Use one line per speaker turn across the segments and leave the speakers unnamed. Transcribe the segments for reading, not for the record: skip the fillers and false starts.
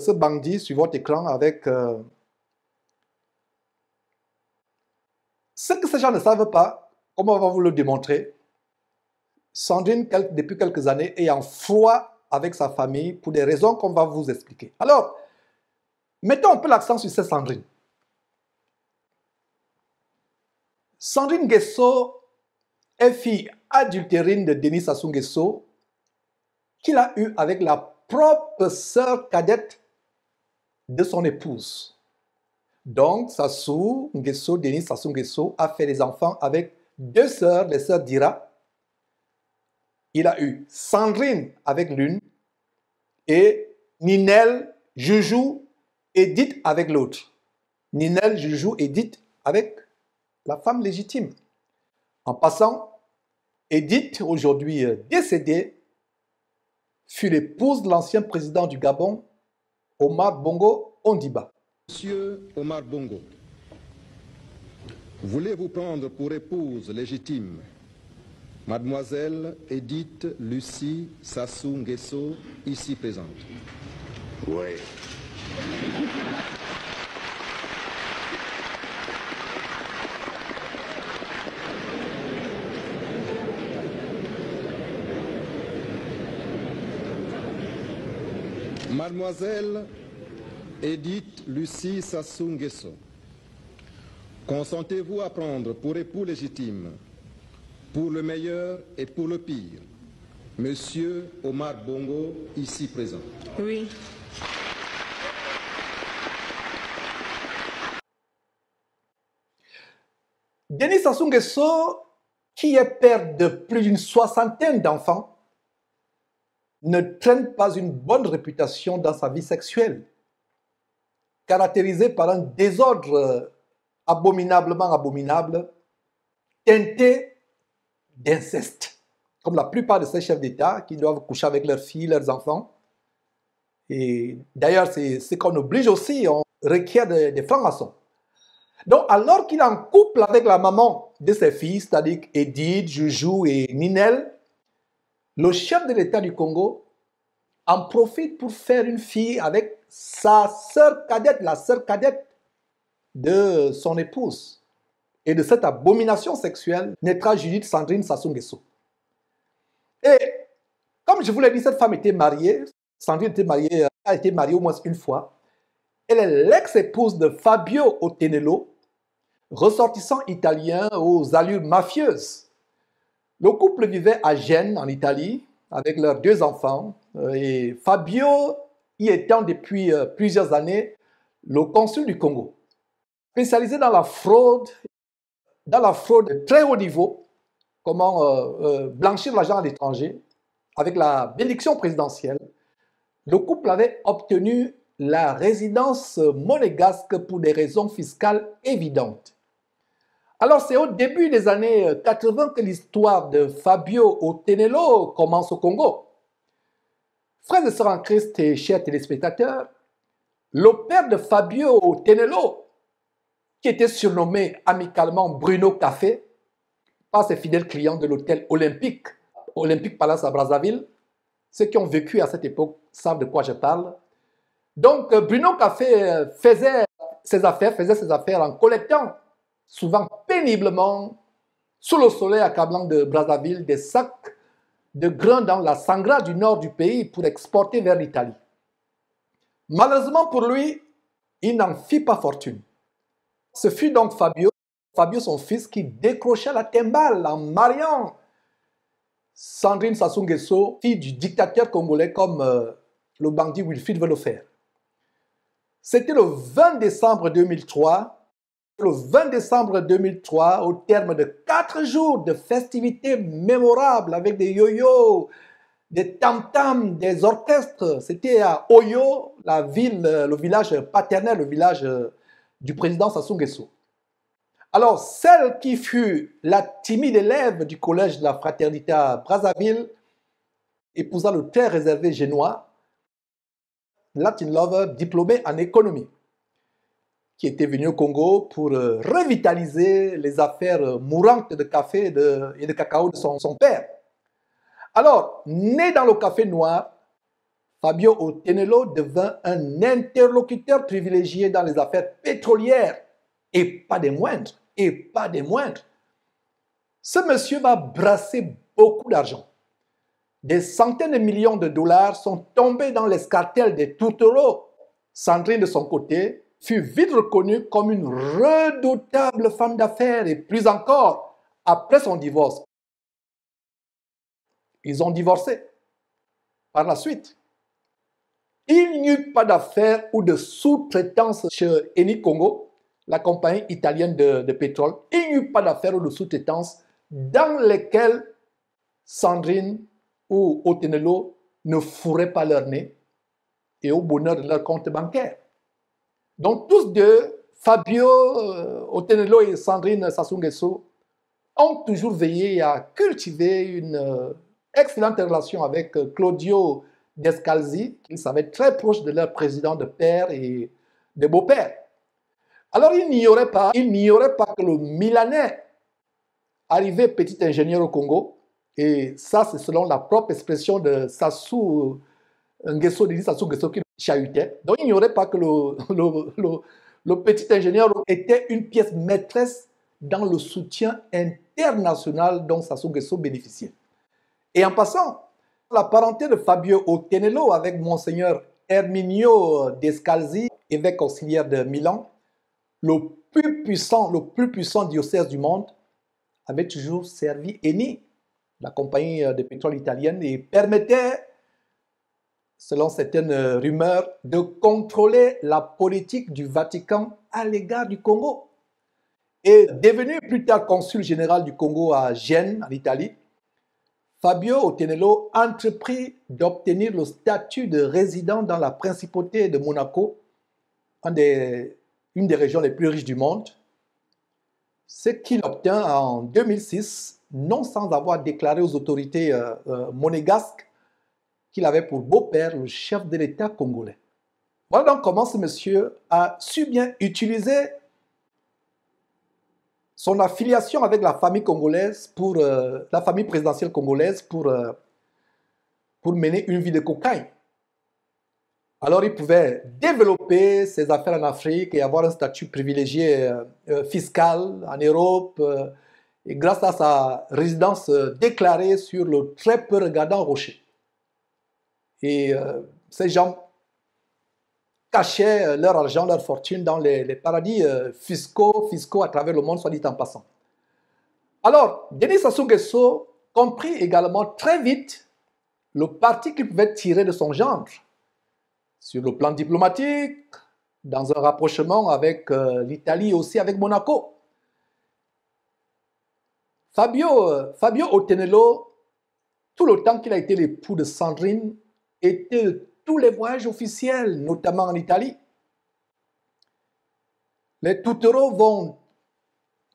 ce bandit sur votre écran avec... Ce que ces gens ne savent pas, comment on va vous le démontrer, Sandrine, depuis quelques années, est en froid avec sa famille pour des raisons qu'on va vous expliquer. Alors, mettons un peu l'accent sur cette Sandrine. Sandrine Nguesso est fille adultérine de Denis Sassou Nguesso, qu'il a eue avec la propre sœur cadette de son épouse. Donc, Sassou Nguesso, Denis Sassou Nguesso, a fait des enfants avec deux sœurs, les sœurs Dira. Il a eu Sandrine avec l'une et Ninel, Joujou, Edith avec l'autre. Ninel, Joujou, Edith avec la femme légitime. En passant, Edith, aujourd'hui décédée, fut l'épouse de l'ancien président du Gabon, Omar Bongo Ondimba.
Monsieur Omar Bongo, voulez-vous prendre pour épouse légitime Mademoiselle Edith Lucie Sassou Nguesso, ici présente?
Oui.
Mademoiselle Edith Lucie Sassou Nguesso, consentez-vous à prendre pour époux légitime, pour le meilleur et pour le pire, Monsieur Omar Bongo, ici présent?
Oui.
Denis Sassou Nguesso, qui est père de plus d'une soixantaine d'enfants, ne traîne pas une bonne réputation dans sa vie sexuelle, caractérisée par un désordre abominablement abominable, teinté d'inceste, comme la plupart de ces chefs d'État qui doivent coucher avec leurs filles, leurs enfants. Et d'ailleurs, c'est ce qu'on oblige aussi, on requiert des francs-maçons. Donc, alors qu'il est en couple avec la maman de ses filles, c'est-à-dire Edith, Joujou et Ninel, le chef de l'État du Congo en profite pour faire une fille avec sa sœur cadette, la sœur cadette de son épouse. Et de cette abomination sexuelle naîtra Judith Sandrine Sassou Nguesso. Et comme je vous l'ai dit, cette femme était mariée. Sandrine a été mariée au moins une fois. Elle est l'ex-épouse de Fabio Otenello, ressortissant italien aux allures mafieuses. Le couple vivait à Gênes, en Italie, avec leurs deux enfants. Et Fabio y étant depuis plusieurs années le consul du Congo, spécialisé dans la fraude de très haut niveau, comment blanchir l'argent à l'étranger, avec la bénédiction présidentielle. Le couple avait obtenu la résidence monégasque pour des raisons fiscales évidentes. Alors, c'est au début des années 80 que l'histoire de Fabio Otenello commence au Congo. Frères et sœurs en Christ et chers téléspectateurs, le père de Fabio Otenello, qui était surnommé amicalement Bruno Café par ses fidèles clients de l'hôtel Olympique Palace à Brazzaville, ceux qui ont vécu à cette époque savent de quoi je parle. Donc, Bruno Café faisait ses affaires en collectant, souvent péniblement, sous le soleil accablant de Brazzaville, des sacs de grains dans la sangra du nord du pays pour exporter vers l'Italie. Malheureusement pour lui, il n'en fit pas fortune. Ce fut donc Fabio son fils, qui décrocha la timbale en mariant Sandrine Sassou Nguesso, fille du dictateur congolais comme le bandit Wilfrid veut le faire. C'était le 20 décembre 2003. Le 20 décembre 2003, au terme de 4 jours de festivités mémorables avec des yo-yo, des tam-tams, des orchestres. C'était à Oyo, la ville, le village paternel, le village du président Sassou Nguesso. Alors, celle qui fut la timide élève du collège de la fraternité à Brazzaville épousa le très réservé génois, Latin lover diplômé en économie, qui était venu au Congo pour revitaliser les affaires mourantes de café et de cacao de son père. Alors, né dans le café noir, Fabio Otenelo devint un interlocuteur privilégié dans les affaires pétrolières, et pas des moindres, et pas des moindres. Ce monsieur va brasser beaucoup d'argent. Des centaines de millions de dollars sont tombés dans l'escarcelle des tourtereaux. Sandrine, de son côté, fut vite reconnue comme une redoutable femme d'affaires et plus encore, après son divorce. Ils ont divorcé. Par la suite, il n'y eut pas d'affaires ou de sous-traitance chez Eni Congo, la compagnie italienne de pétrole. Il n'y eut pas d'affaires ou de sous-traitance dans lesquelles Sandrine ou Otenelo ne fourraient pas leur nez et au bonheur de leur compte bancaire. Donc tous deux, Fabio Otenelo et Sandrine Sassou Nguesso, ont toujours veillé à cultiver une excellente relation avec Claudio Descalzi, qu'ils savaient très proche de leur président de père et de beau-père. Alors il n'y aurait pas que le Milanais, arrivé petit ingénieur au Congo, et ça c'est selon la propre expression de Sassou Nguesso, Sassou Nguesso qui le chahutait. Donc il n'y aurait pas que le petit ingénieur était une pièce maîtresse dans le soutien international dont Sassou Nguesso bénéficiait. Et en passant, la parenté de Fabio Otenelo avec Monseigneur Erminio Descalzi, évêque auxiliaire de Milan, le plus puissant diocèse du monde, avait toujours servi Eni, la compagnie de pétrole italienne, et permettait, selon certaines rumeurs, de contrôler la politique du Vatican à l'égard du Congo. Et devenu plus tard consul général du Congo à Gênes, en Italie, Fabio Otenelo entreprit d'obtenir le statut de résident dans la principauté de Monaco, une des régions les plus riches du monde, ce qu'il obtint en 2006, non sans avoir déclaré aux autorités monégasques qu'il avait pour beau-père le chef de l'État congolais. Voilà donc comment ce monsieur a su bien utiliser son affiliation avec la famille congolaise, la famille présidentielle congolaise, pour mener une vie de cocaïne. Alors il pouvait développer ses affaires en Afrique et avoir un statut privilégié fiscal en Europe, et grâce à sa résidence déclarée sur le très peu regardant rocher. Et ces gens cachaient leur argent, leur fortune dans les paradis fiscaux à travers le monde, soit dit en passant. Alors, Denis Sassou Nguesso comprit également très vite le parti qu'il pouvait tirer de son gendre, sur le plan diplomatique, dans un rapprochement avec l'Italie et aussi avec Monaco. Fabio Otenelo, tout le temps qu'il a été l'époux de Sandrine, était de tous les voyages officiels, notamment en Italie. Les tourtereaux vont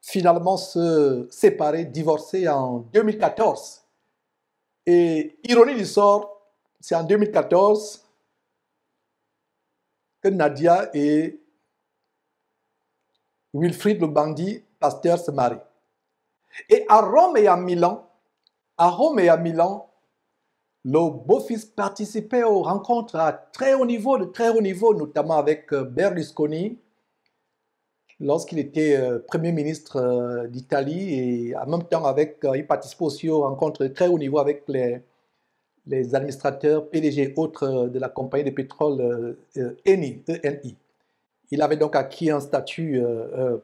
finalement se séparer, divorcer en 2014. Et ironie du sort, c'est en 2014 que Nadia et Wilfried le bandit pasteur se marient. Et à Rome et à Milan, le beau-fils participait aux rencontres à très haut niveau, notamment avec Berlusconi, lorsqu'il était Premier ministre d'Italie, et en même temps il participait aussi aux rencontres de très haut niveau avec les administrateurs PDG et autres de la compagnie de pétrole Eni. Il avait donc acquis un statut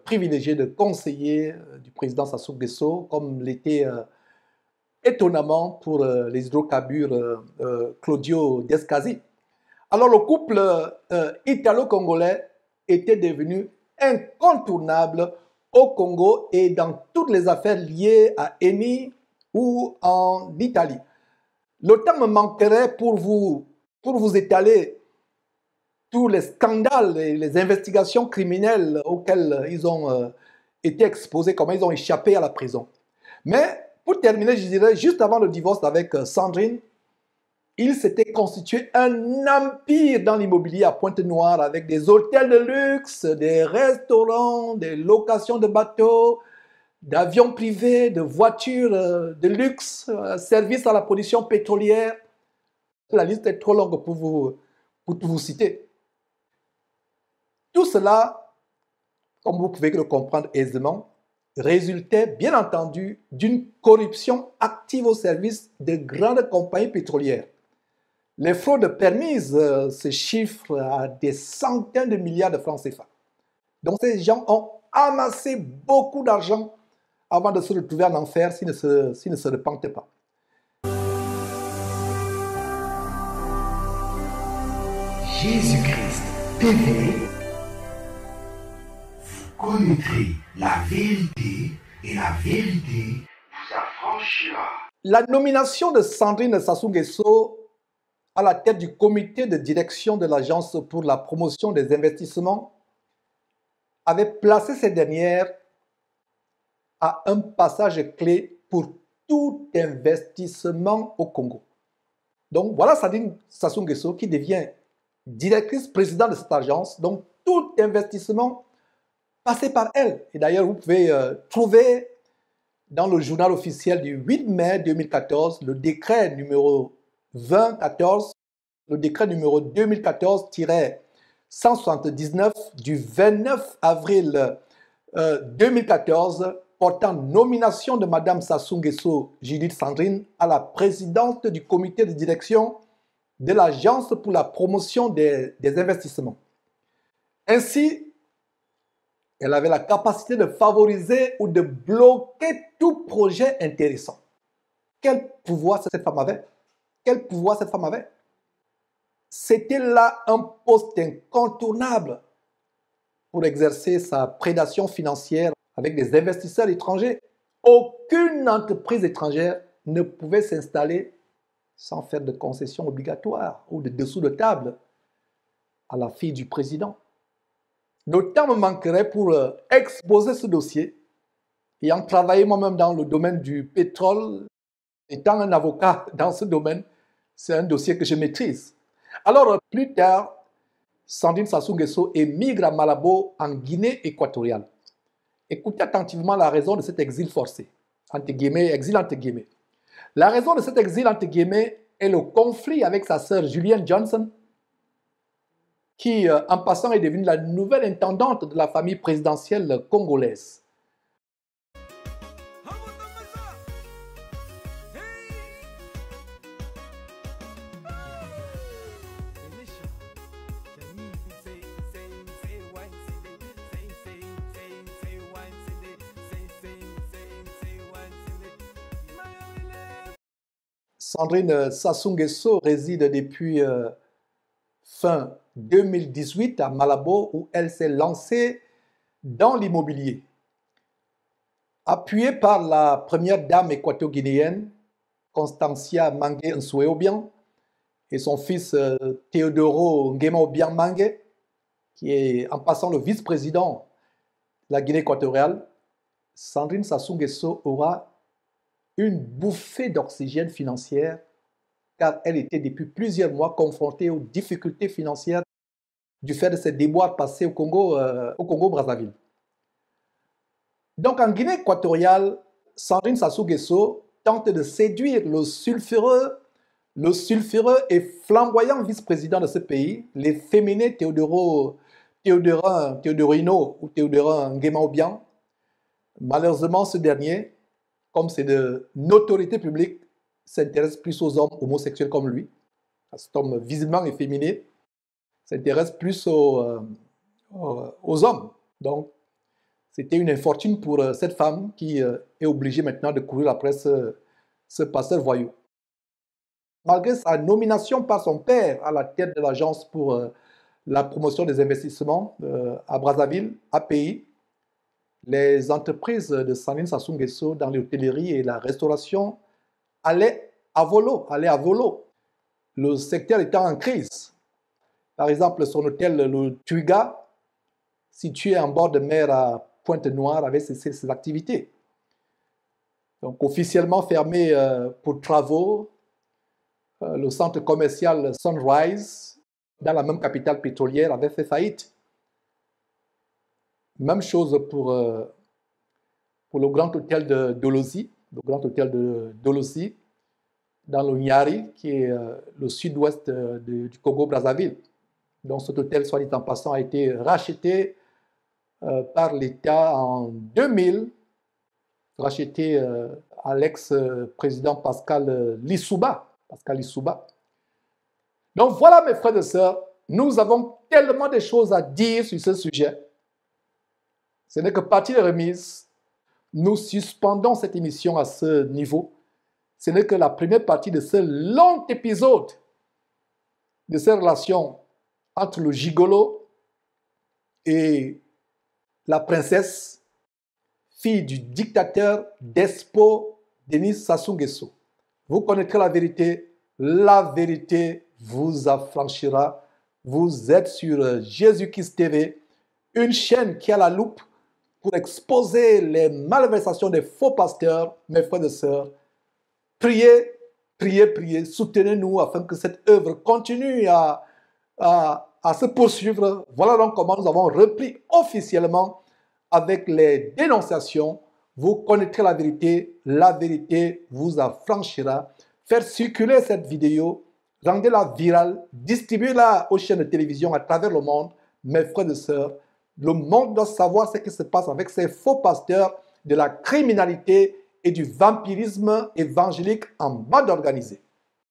privilégié de conseiller du président Sassou Nguesso, comme l'était étonnamment pour les hydrocarbures Claudio Descalzi. Alors le couple italo-congolais était devenu incontournable au Congo et dans toutes les affaires liées à Eni ou en Italie. Le temps me manquerait pour vous étaler tous les scandales et les investigations criminelles auxquelles ils ont été exposés, comment ils ont échappé à la prison. Mais pour terminer, je dirais, juste avant le divorce avec Sandrine, il s'était constitué un empire dans l'immobilier à Pointe-Noire avec des hôtels de luxe, des restaurants, des locations de bateaux, d'avions privés, de voitures de luxe, services à la production pétrolière. La liste est trop longue pour tout vous citer. Tout cela, comme vous pouvez le comprendre aisément, résultait bien entendu d'une corruption active au service de grandes compagnies pétrolières. Les fraudes permises se chiffrent à des centaines de milliards de francs CFA. Donc ces gens ont amassé beaucoup d'argent avant de se retrouver en enfer s'ils ne se repentaient pas.
Jésus-Christ TV, vous connaîtrez la vérité et la vérité vous affranchira.
La nomination de Sandrine Sassou Nguesso à la tête du comité de direction de l'Agence pour la promotion des investissements avait placé cette dernière à un passage clé pour tout investissement au Congo. Donc voilà Sandrine Sassou Nguesso qui devient directrice présidente de cette agence, donc tout investissement passé par elle. Et d'ailleurs, vous pouvez trouver dans le journal officiel du 8 mai 2014 le décret numéro 2014, le décret numéro 2014-179 du 29 avril 2014 portant nomination de Mme Sassou Nguesso Judith Sandrine à la présidente du comité de direction de l'Agence pour la promotion des investissements. Ainsi, elle avait la capacité de favoriser ou de bloquer tout projet intéressant. Quel pouvoir cette femme avait? Quel pouvoir cette femme avait? C'était là un poste incontournable pour exercer sa prédation financière avec des investisseurs étrangers. Aucune entreprise étrangère ne pouvait s'installer sans faire de concessions obligatoires ou de dessous de table à la fille du président. Le temps me manquerait pour exposer ce dossier. Ayant travaillé moi-même dans le domaine du pétrole, étant un avocat dans ce domaine, c'est un dossier que je maîtrise. Alors, plus tard, Sandrine Sassou Nguesso émigre à Malabo, en Guinée équatoriale. Écoutez attentivement la raison de cet exil forcé, entre guillemets, exil entre guillemets. La raison de cet exil, entre guillemets, est le conflit avec sa sœur Julienne Johnson, qui, en passant, est devenue la nouvelle intendante de la famille présidentielle congolaise. Sandrine Sassou Nguesso réside depuis fin 2018 à Malabo où elle s'est lancée dans l'immobilier. Appuyée par la première dame équato-guinéenne, Constancia Mangue Nsoué-Obiang, et son fils Teodoro Nguema-Obiang Mangue, qui est en passant le vice-président de la Guinée équatoriale, Sandrine Sassou Nguesso aura une bouffée d'oxygène financière car elle était depuis plusieurs mois confrontée aux difficultés financières du fait de ses déboires passés au Congo-Brazzaville. Donc en Guinée équatoriale, Sandrine Sassou Nguesso tente de séduire le sulfureux et flamboyant vice-président de ce pays, l'efféminé Teodorino ou Teodoro Nguema-Obiang. Malheureusement, ce dernier, comme c'est de notoriété publique, s'intéresse plus aux hommes homosexuels comme lui. Cet homme visiblement efféminé s'intéresse plus aux hommes. Donc, c'était une infortune pour cette femme qui est obligée maintenant de courir après ce passeur voyou. Malgré sa nomination par son père à la tête de l'Agence pour la promotion des investissements à Brazzaville, API, les entreprises de Sandrine Sassou Nguesso dans l'hôtellerie et la restauration allaient à volo. Le secteur étant en crise. Par exemple, son hôtel, le Twiga, situé en bord de mer à Pointe-Noire, avait cessé ses activités. Donc, officiellement fermé pour travaux, le centre commercial Sunrise, dans la même capitale pétrolière, avait fait faillite. Même chose pour le grand hôtel de Dolosi, le grand hôtel de Dolosi, dans le Nyari, qui est le sud-ouest du Congo-Brazzaville. Donc cet hôtel, soit dit en passant, a été racheté par l'État en 2000, racheté à l'ex-président Pascal Lissouba. Donc voilà mes frères et sœurs, nous avons tellement de choses à dire sur ce sujet. Ce n'est que partie de remise. Nous suspendons cette émission à ce niveau. Ce n'est que la première partie de ce long épisode de ces relations entre le gigolo et la princesse, fille du dictateur Despo Denis Sassou Nguesso. Vous connaîtrez la vérité vous affranchira. Vous êtes sur Jésus-Christ TV, une chaîne qui a la loupe pour exposer les malversations des faux pasteurs. Mes frères et sœurs, priez, priez, priez, soutenez-nous afin que cette œuvre continue à se poursuivre. Voilà donc comment nous avons repris officiellement avec les dénonciations. Vous connaîtrez la vérité vous affranchira. Faire circuler cette vidéo, rendez-la virale, distribuez-la aux chaînes de télévision à travers le monde. Mes frères et sœurs, le monde doit savoir ce qui se passe avec ces faux pasteurs de la criminalité et du vampirisme évangélique en bande organisée.